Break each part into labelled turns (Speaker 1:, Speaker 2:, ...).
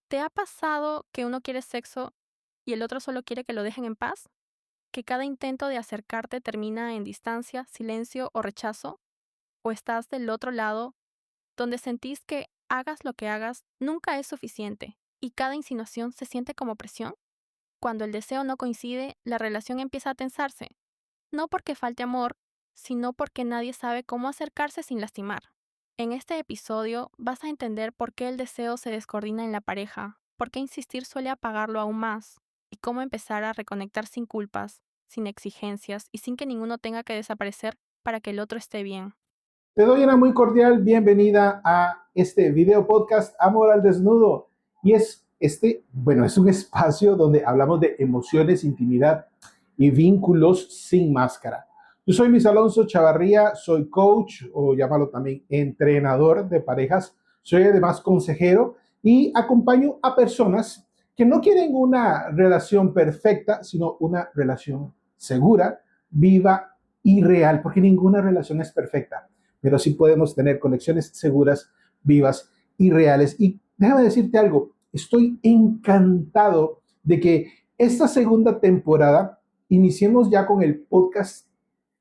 Speaker 1: ¿Te ha pasado que uno quiere sexo y el otro solo quiere que lo dejen en paz? ¿Que cada intento de acercarte termina en distancia, silencio o rechazo? ¿O estás del otro lado, donde sentís que hagas lo que hagas, nunca es suficiente y cada insinuación se siente como presión? Cuando el deseo no coincide, la relación empieza a tensarse, no porque falte amor, sino porque nadie sabe cómo acercarse sin lastimar. En este episodio vas a entender por qué el deseo se descoordina en la pareja, por qué insistir suele apagarlo aún más, y cómo empezar a reconectar sin culpas, sin exigencias y sin que ninguno tenga que desaparecer para que el otro esté bien.
Speaker 2: Te doy una muy cordial bienvenida a este video podcast Amor al Desnudo. Y es un espacio donde hablamos de emociones, intimidad y vínculos sin máscara. Yo soy Luis Alonso Chavarría, soy coach o llámalo también entrenador de parejas. Soy además consejero y acompaño a personas que no quieren una relación perfecta, sino una relación segura, viva y real, porque ninguna relación es perfecta, pero sí podemos tener conexiones seguras, vivas y reales. Y déjame decirte algo, estoy encantado de que esta segunda temporada iniciemos ya con el podcast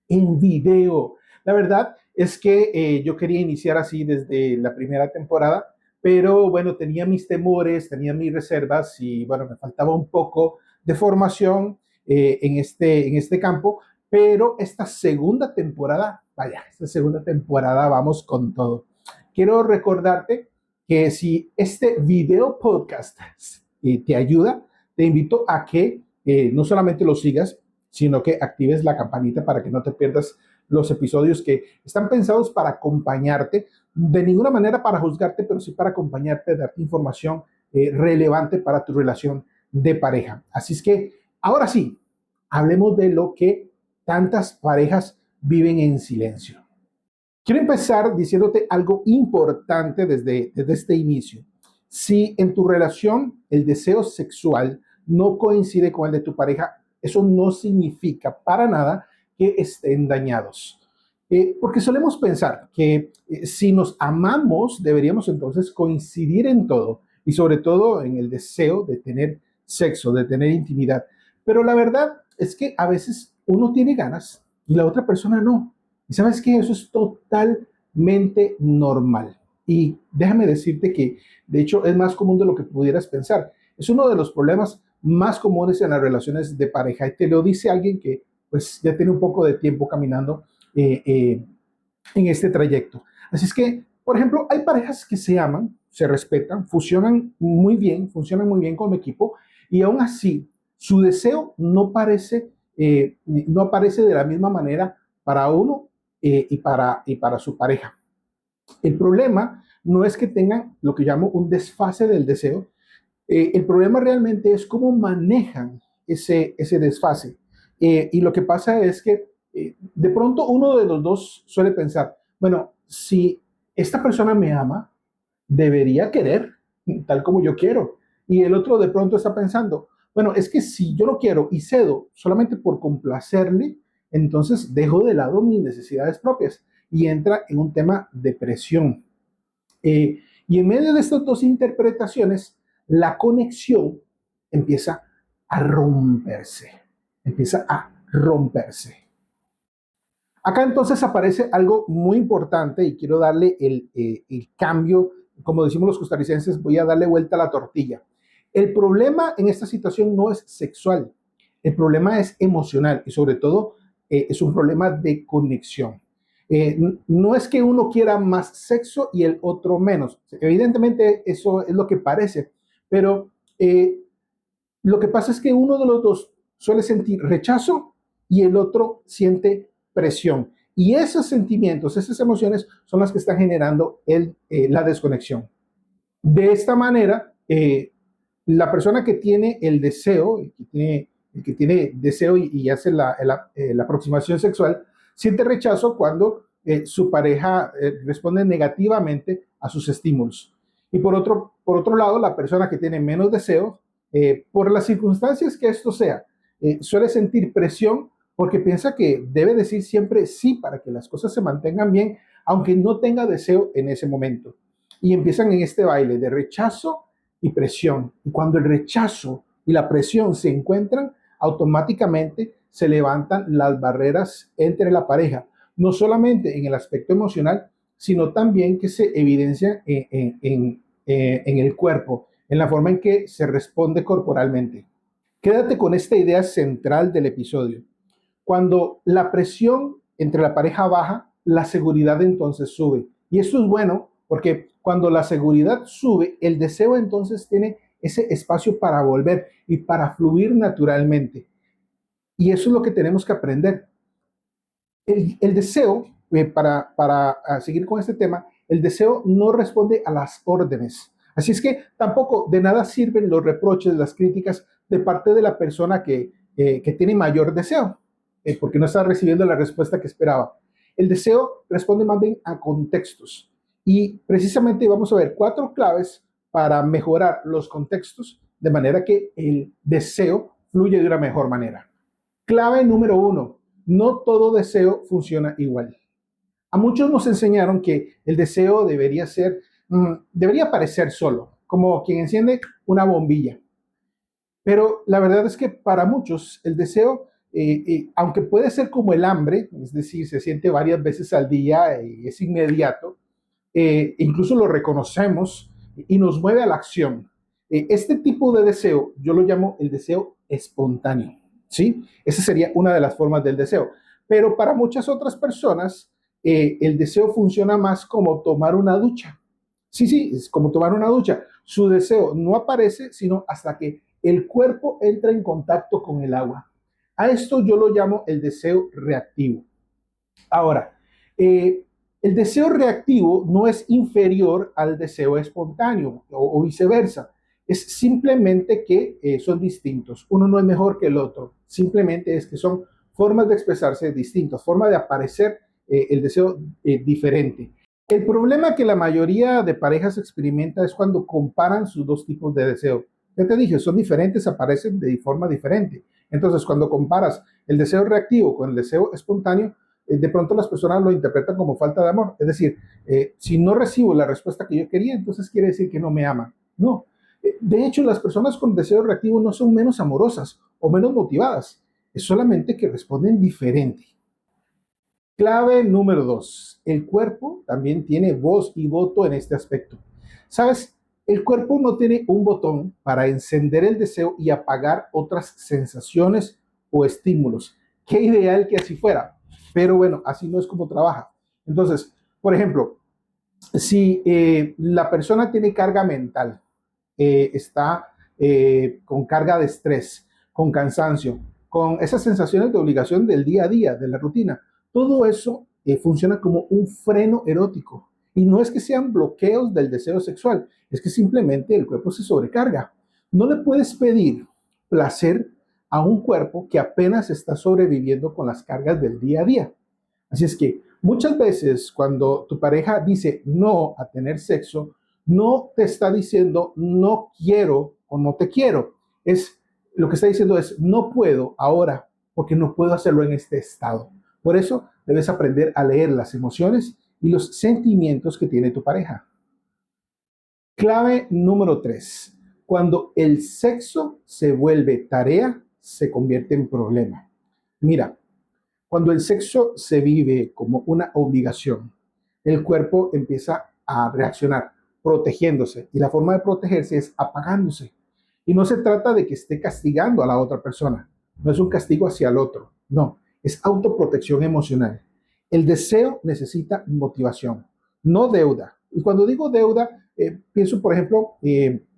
Speaker 2: en video. La verdad es que yo quería iniciar así desde la primera temporada, pero bueno, tenía mis temores, tenía mis reservas y bueno, me faltaba un poco de formación en este campo, pero esta segunda temporada vamos con todo. Quiero recordarte que si este video podcast te ayuda, te invito a que no solamente lo sigas, sino que actives la campanita para que no te pierdas los episodios que están pensados para acompañarte, de ninguna manera para juzgarte, pero sí para acompañarte, darte información relevante para tu relación de pareja. Así es que, ahora sí, hablemos de lo que tantas parejas viven en silencio. Quiero empezar diciéndote algo importante desde este inicio. Si en tu relación el deseo sexual no coincide con el de tu pareja, eso no significa para nada que estén dañados. Porque solemos pensar que si nos amamos, deberíamos entonces coincidir en todo y sobre todo en el deseo de tener sexo, de tener intimidad. Pero la verdad es que a veces uno tiene ganas y la otra persona no. Y sabes que eso es totalmente normal. Y déjame decirte que, de hecho, es más común de lo que pudieras pensar. Es uno de los problemas más comunes en las relaciones de pareja. Y te lo dice alguien que pues ya tiene un poco de tiempo caminando eh, eh, en este trayecto. Así es que, por ejemplo, hay parejas que se aman, se respetan, funcionan muy bien como equipo y aún así su deseo no aparece de la misma manera para uno y para su pareja. El problema no es que tengan lo que llamo un desfase del deseo, el problema realmente es cómo manejan ese desfase. Y lo que pasa es que de pronto uno de los dos suele pensar, bueno, si esta persona me ama, debería querer tal como yo quiero. Y el otro de pronto está pensando, bueno, es que si yo lo quiero y cedo solamente por complacerle, entonces dejo de lado mis necesidades propias y entra en un tema de presión. Y en medio de estas dos interpretaciones, la conexión empieza a romperse, empieza a romperse. Acá entonces aparece algo muy importante y quiero darle el cambio, como decimos los costarricenses, voy a darle vuelta a la tortilla. El problema en esta situación no es sexual, el problema es emocional y sobre todo es un problema de conexión. No es que uno quiera más sexo y el otro menos. Evidentemente eso es lo que parece, pero lo que pasa es que uno de los dos suele sentir rechazo y el otro siente presión. Y esos sentimientos, esas emociones son las que están generando la desconexión. De esta manera, la persona que tiene el deseo, el que tiene deseo y hace la aproximación sexual, siente rechazo cuando su pareja responde negativamente a sus estímulos. Y por otro lado, la persona que tiene menos deseo, por las circunstancias que esto sea, suele sentir presión porque piensa que debe decir siempre sí para que las cosas se mantengan bien, aunque no tenga deseo en ese momento. Y empiezan en este baile de rechazo y presión. Y cuando el rechazo y la presión se encuentran, automáticamente se levantan las barreras entre la pareja, no solamente en el aspecto emocional, sino también que se evidencia en el cuerpo, en la forma en que se responde corporalmente. Quédate con esta idea central del episodio. Cuando la presión entre la pareja baja, la seguridad entonces sube. Y esto es bueno porque cuando la seguridad sube, el deseo entonces tiene ese espacio para volver y para fluir naturalmente. Y eso es lo que tenemos que aprender. El deseo, para seguir con este tema, el deseo no responde a las órdenes. Así es que tampoco de nada sirven los reproches, las críticas de parte de la persona que tiene mayor deseo, porque no está recibiendo la respuesta que esperaba. El deseo responde más bien a contextos. Y precisamente vamos a ver 4 claves para mejorar los contextos de manera que el deseo fluye de una mejor manera. Clave número 1. No todo deseo funciona igual. A muchos nos enseñaron que el deseo debería parecer solo, como quien enciende una bombilla. Pero la verdad es que para muchos el deseo, aunque puede ser como el hambre, es decir, se siente varias veces al día y es inmediato, incluso lo reconocemos y nos mueve a la acción. Este tipo de deseo yo lo llamo el deseo espontáneo, ¿sí? Esa sería una de las formas del deseo. Pero para muchas otras personas, el deseo funciona más como tomar una ducha. Sí, sí, es como tomar una ducha. Su deseo no aparece sino hasta que el cuerpo entra en contacto con el agua. A esto yo lo llamo el deseo reactivo. Ahora, el deseo reactivo no es inferior al deseo espontáneo o viceversa. Es simplemente que son distintos. Uno no es mejor que el otro. Simplemente es que son formas de expresarse distintas, formas de aparecer el deseo diferente. El problema que la mayoría de parejas experimenta es cuando comparan sus dos tipos de deseo. Ya te dije, son diferentes, aparecen de forma diferente. Entonces, cuando comparas el deseo reactivo con el deseo espontáneo, de pronto las personas lo interpretan como falta de amor. Es decir, si no recibo la respuesta que yo quería, entonces quiere decir que no me aman. No. De hecho, las personas con deseo reactivo no son menos amorosas o menos motivadas. Es solamente que responden diferente. Clave número 2. El cuerpo también tiene voz y voto en este aspecto. ¿Sabes? El cuerpo no tiene un botón para encender el deseo y apagar otras sensaciones o estímulos. Qué ideal que así fuera. Pero bueno, así no es como trabaja. Entonces, por ejemplo, si la persona tiene carga mental, está con carga de estrés, con cansancio, con esas sensaciones de obligación del día a día, de la rutina, todo eso funciona como un freno erótico. Y no es que sean bloqueos del deseo sexual, es que simplemente el cuerpo se sobrecarga. No le puedes pedir placer a un cuerpo que apenas está sobreviviendo con las cargas del día a día. Así es que muchas veces cuando tu pareja dice no a tener sexo, no te está diciendo no quiero o no te quiero. Lo que está diciendo es no puedo ahora porque no puedo hacerlo en este estado. Por eso debes aprender a leer las emociones y los sentimientos que tiene tu pareja. Clave número 3. Cuando el sexo se vuelve tarea, se convierte en problema. Mira, cuando el sexo se vive como una obligación, el cuerpo empieza a reaccionar, protegiéndose. Y la forma de protegerse es apagándose. Y no se trata de que esté castigando a la otra persona. No es un castigo hacia el otro. No, es autoprotección emocional. El deseo necesita motivación, no deuda. Y cuando digo deuda, pienso, por ejemplo,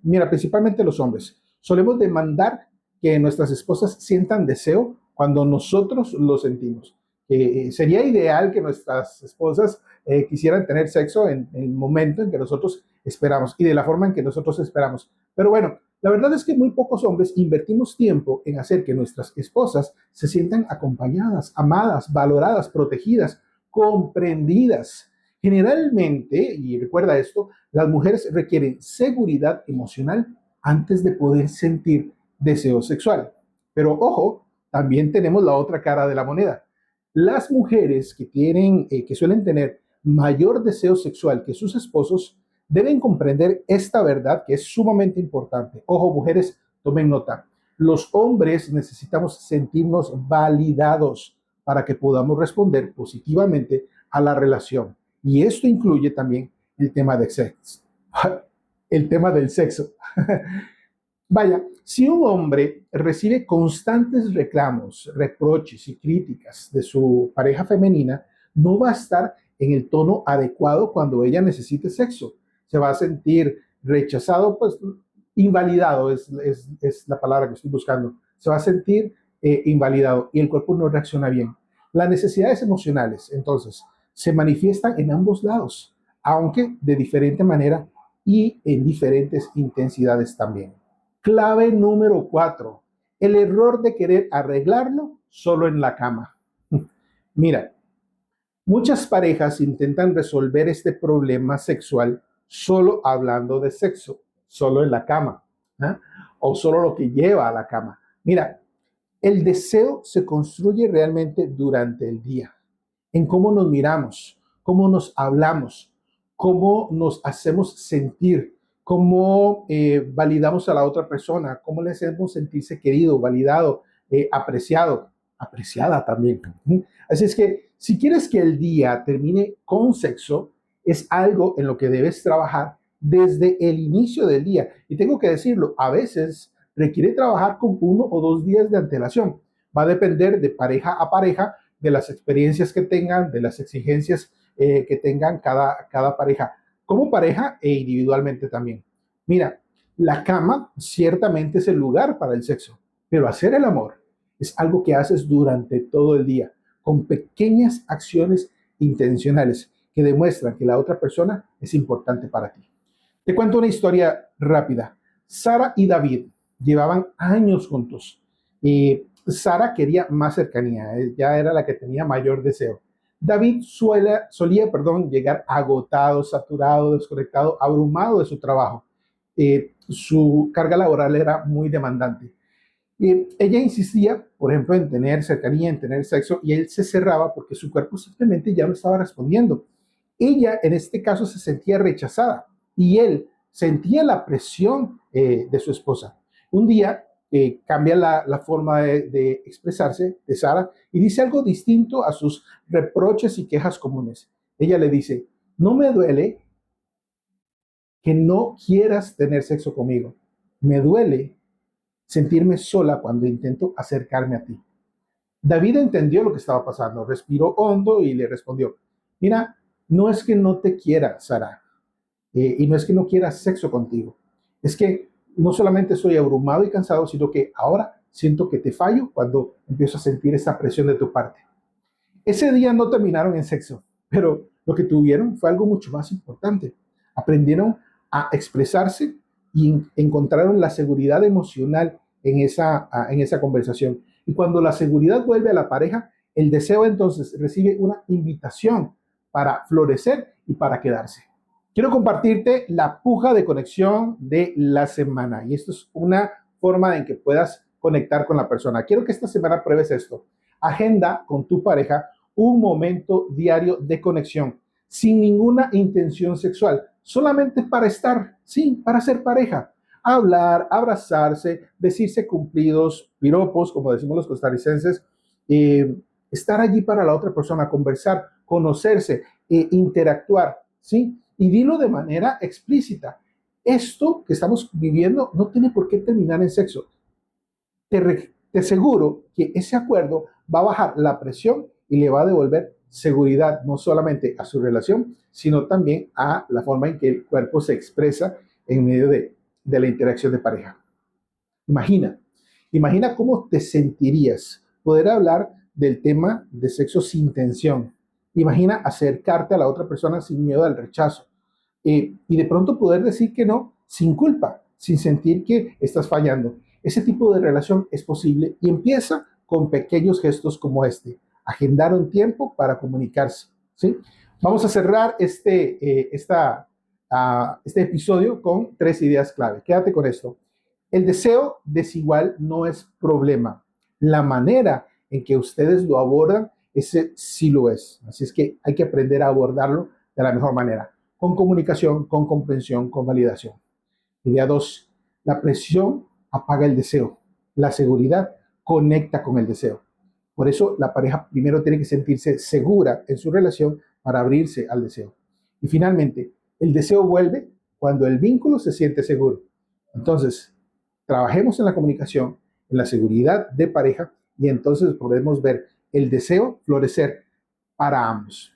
Speaker 2: mira, principalmente los hombres. Solemos demandar que nuestras esposas sientan deseo cuando nosotros lo sentimos. Sería ideal que nuestras esposas quisieran tener sexo en el momento en que nosotros esperamos y de la forma en que nosotros esperamos. Pero bueno, la verdad es que muy pocos hombres invertimos tiempo en hacer que nuestras esposas se sientan acompañadas, amadas, valoradas, protegidas, comprendidas. Generalmente, y recuerda esto, las mujeres requieren seguridad emocional antes de poder sentir deseo sexual. Pero ojo, también tenemos la otra cara de la moneda. Las mujeres que suelen tener mayor deseo sexual que sus esposos, deben comprender esta verdad que es sumamente importante. Ojo, mujeres, tomen nota. Los hombres necesitamos sentirnos validados para que podamos responder positivamente a la relación. Y esto incluye también el tema del sexo. El tema del sexo. Vaya, si un hombre recibe constantes reclamos, reproches y críticas de su pareja femenina, no va a estar en el tono adecuado cuando ella necesite sexo. Se va a sentir rechazado, pues invalidado es la palabra que estoy buscando. Se va a sentir invalidado y el cuerpo no reacciona bien. Las necesidades emocionales, entonces, se manifiestan en ambos lados, aunque de diferente manera y en diferentes intensidades también. Clave número 4, el error de querer arreglarlo solo en la cama. Mira, muchas parejas intentan resolver este problema sexual solo hablando de sexo, solo en la cama, ¿eh? O solo lo que lleva a la cama. Mira, el deseo se construye realmente durante el día, en cómo nos miramos, cómo nos hablamos, cómo nos hacemos sentir, cómo validamos a la otra persona, cómo le hacemos sentirse querido, validado, apreciado, apreciada también. Así es que si quieres que el día termine con sexo, es algo en lo que debes trabajar desde el inicio del día. Y tengo que decirlo, a veces requiere trabajar con 1 o 2 días de antelación. Va a depender de pareja a pareja, de las experiencias que tengan, de las exigencias que tengan cada pareja, como pareja e individualmente también. Mira, la cama ciertamente es el lugar para el sexo, pero hacer el amor es algo que haces durante todo el día, con pequeñas acciones intencionales que demuestran que la otra persona es importante para ti. Te cuento una historia rápida. Sara y David llevaban años juntos y Sara quería más cercanía, ella era la que tenía mayor deseo. David solía llegar agotado, saturado, desconectado, abrumado de su trabajo. Su carga laboral era muy demandante. Ella insistía, por ejemplo, en tener cercanía, en tener sexo, y él se cerraba porque su cuerpo simplemente ya no estaba respondiendo. Ella, en este caso, se sentía rechazada y él sentía la presión de su esposa. Un día cambia la forma de expresarse de Sara y dice algo distinto a sus reproches y quejas comunes. Ella le dice, no me duele que no quieras tener sexo conmigo. Me duele sentirme sola cuando intento acercarme a ti. David entendió lo que estaba pasando, respiró hondo y le respondió, mira, no es que no te quiera, Sara, y no es que no quiera sexo contigo, es que no solamente soy abrumado y cansado, sino que ahora siento que te fallo cuando empiezo a sentir esa presión de tu parte. Ese día no terminaron en sexo, pero lo que tuvieron fue algo mucho más importante. Aprendieron a expresarse y encontraron la seguridad emocional en esa conversación. Y cuando la seguridad vuelve a la pareja, el deseo entonces recibe una invitación para florecer y para quedarse. Quiero compartirte la puja de conexión de la semana. Y esto es una forma en que puedas conectar con la persona. Quiero que esta semana pruebes esto. Agenda con tu pareja un momento diario de conexión, sin ninguna intención sexual, solamente para estar, sí, para ser pareja. Hablar, abrazarse, decirse cumplidos, piropos, como decimos los costarricenses, estar allí para la otra persona, conversar, conocerse, interactuar, ¿sí? Y dilo de manera explícita. Esto que estamos viviendo no tiene por qué terminar en sexo. Te aseguro que ese acuerdo va a bajar la presión y le va a devolver seguridad no solamente a su relación, sino también a la forma en que el cuerpo se expresa en medio de la interacción de pareja. Imagina cómo te sentirías poder hablar del tema de sexo sin tensión. Imagina acercarte a la otra persona sin miedo al rechazo y de pronto poder decir que no sin culpa, sin sentir que estás fallando. Ese tipo de relación es posible y empieza con pequeños gestos como este. Agendar un tiempo para comunicarse, ¿sí? Vamos a cerrar este episodio con 3 ideas clave. Quédate con esto. El deseo desigual no es problema. La manera en que ustedes lo abordan, ese sí lo es. Así es que hay que aprender a abordarlo de la mejor manera. con comunicación, con comprensión, con validación. Idea 2, la presión apaga el deseo. La seguridad conecta con el deseo. Por eso la pareja primero tiene que sentirse segura en su relación para abrirse al deseo. Y finalmente, el deseo vuelve cuando el vínculo se siente seguro. Entonces, trabajemos en la comunicación, en la seguridad de pareja y entonces podemos ver el deseo florecer para ambos.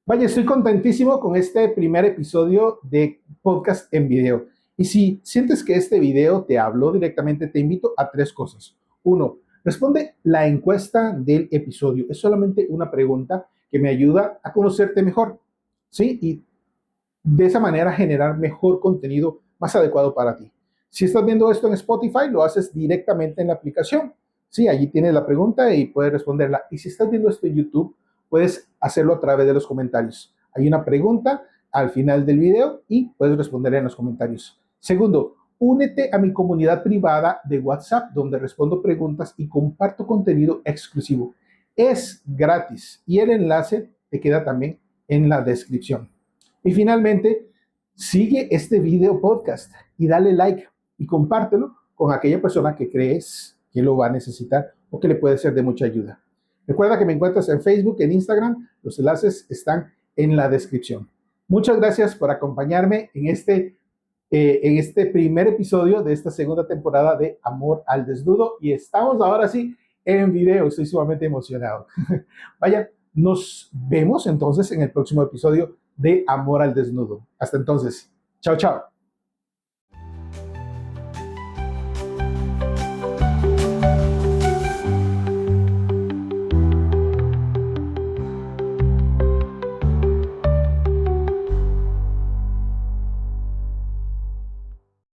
Speaker 2: Vaya, estoy contentísimo con este primer episodio de podcast en video. Y si sientes que este video te habló directamente, te invito a 3 cosas. 1, responde la encuesta del episodio. Es solamente una pregunta que me ayuda a conocerte mejor, ¿sí? Y de esa manera generar mejor contenido más adecuado para ti. Si estás viendo esto en Spotify, lo haces directamente en la aplicación. Sí, allí tienes la pregunta y puedes responderla. Y si estás viendo esto en YouTube, puedes hacerlo a través de los comentarios. Hay una pregunta al final del video y puedes responderla en los comentarios. Segundo, únete a mi comunidad privada de WhatsApp donde respondo preguntas y comparto contenido exclusivo. Es gratis y el enlace te queda también en la descripción. Y finalmente, sigue este video podcast y dale like y compártelo con aquella persona que crees que lo va a necesitar o que le puede ser de mucha ayuda. Recuerda que me encuentras en Facebook, en Instagram, los enlaces están en la descripción. Muchas gracias por acompañarme en este primer episodio de esta segunda temporada de Amor al Desnudo y estamos ahora sí en video, estoy sumamente emocionado. Vaya, nos vemos entonces en el próximo episodio de Amor al Desnudo. Hasta entonces, chao, chao.